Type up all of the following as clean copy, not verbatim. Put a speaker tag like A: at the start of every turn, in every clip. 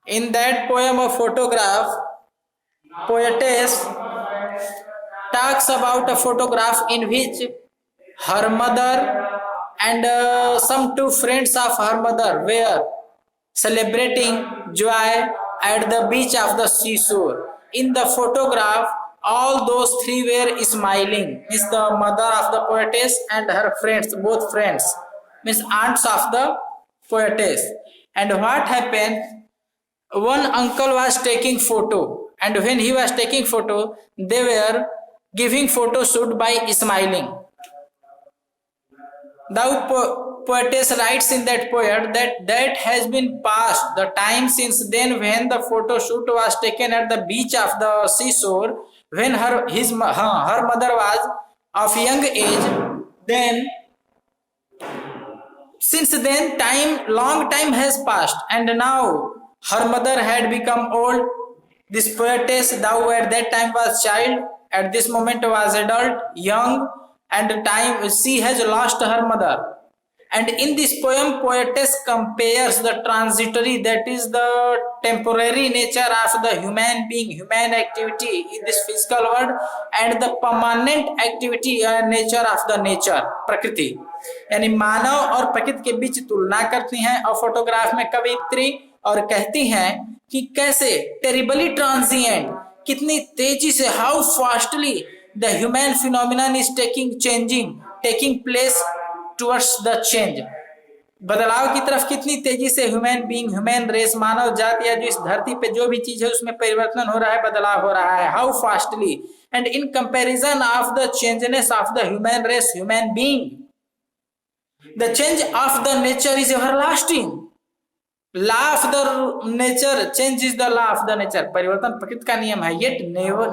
A: In that poem of photograph, poetess talks about a photograph in which her mother and some two friends of her mother were celebrating joy at the beach of the seashore. In the photograph, all those three were smiling. Means the mother of the poetess and her friends, both friends, means aunts of the poetess. And what happened? One uncle was taking photo, and when he was taking photo, they were giving photo shoot by smiling. The poetess writes in that poet that has been past the time since then when the photo shoot was taken at the beach of the seashore, when her mother was of young age. Then since then long time has passed, and now her mother had become old. This poetess, thou at that time was child, at this moment was adult, young, and time she has lost her mother. And in this poem, poetess compares the transitory, that is the temporary nature of the human being, human activity in this physical world, and the permanent activity and nature of the nature, प्रकृति. यानी मानव और प्रकृति के बीच तुलना करती हैं और photograph में कवित्री और कहती हैं कि कैसे टेरिबली ट्रांजिएंट, कितनी तेजी से, how fastly the human phenomenon is taking place towards the change. बदलाव की तरफ कितनी तेजी से ह्यूमन बीइंग, ह्यूमन रेस, मानव जाति या जो इस धरती पे जो भी चीज है उसमें परिवर्तन हो रहा है, बदलाव हो रहा है. How fastly. And in comparison of the changeness of the human race, human being, the change of the nature is everlasting. Law of the nature, change is the law of the nature. परिवर्तन प्रकृति का नियम है. Yet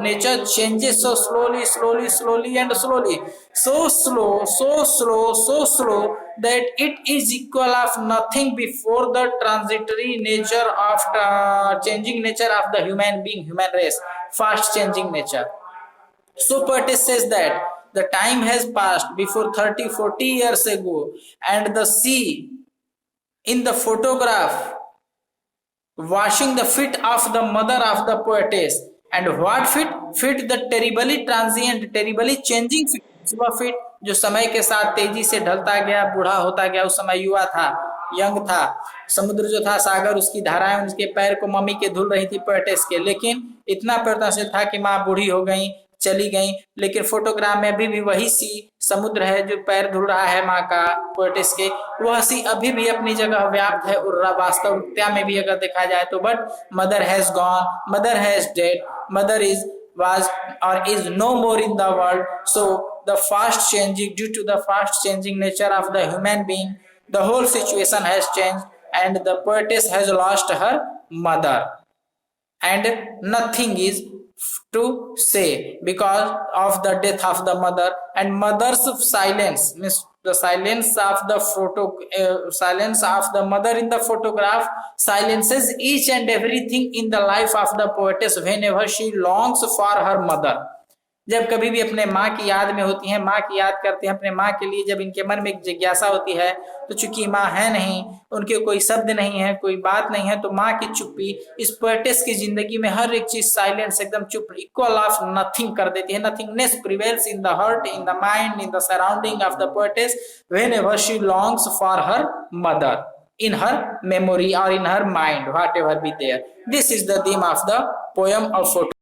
A: nature changes so slowly and slowly, so slow that it is equal of nothing before the transitory nature of changing nature of the human being, human race, fast changing nature. So poetess says that the time has passed before 30-40 years ago, and the sea in the photograph washing the feet of the mother of the poetess. And what feet? The terribly transient, terribly changing feet. वह feet जो समय के साथ तेजी से ढलता गया, बूढ़ा होता गया. उस समय युवा था, यंग था. समुद्र जो था, सागर, उसकी धाराएं उसके पैर को मम्मी के धुल रही थी पोएटेस के. लेकिन इतना परिवर्तनशील था कि माँ बूढ़ी हो गई, चली गई. लेकिन फोटोग्राफ में अभी भी वही सी समुद्र है जो पैर धुल रहा है माँ का, पोएटिस के. वह सी अभी भी अपनी जगह व्याप्त है. और वास्तविकता में भी अगर देखा जाए तो, but mother has gone, mother has dead, mother was or is no more in the world. So the fast changing, due to the fast changing nature of the human being, the whole situation has changed, and the poetess has lost her mother, and nothing is to say because of the death of the mother. And mother's silence means the silence of the silence of the mother in the photograph silences each and everything in the life of the poetess whenever she longs for her mother. जब कभी भी अपने माँ की याद में होती हैं, माँ की याद करते हैं अपने माँ के लिए, जब इनके मन में एक जिज्ञासा होती है, तो चूंकि माँ है नहीं, उनके कोई शब्द नहीं है, कोई बात नहीं है, तो माँ की चुप्पी इस पोएटेस की जिंदगी में हर एक चीज साइलेंस, एकदम चुप, इक्वल ऑफ नथिंग कर देती है. Nothingness prevails in the heart, in the mind, in the surrounding of the poetess whenever she longs for her mother, in her memory or in her mind, whatever be there. This is the theme of the poem of photo.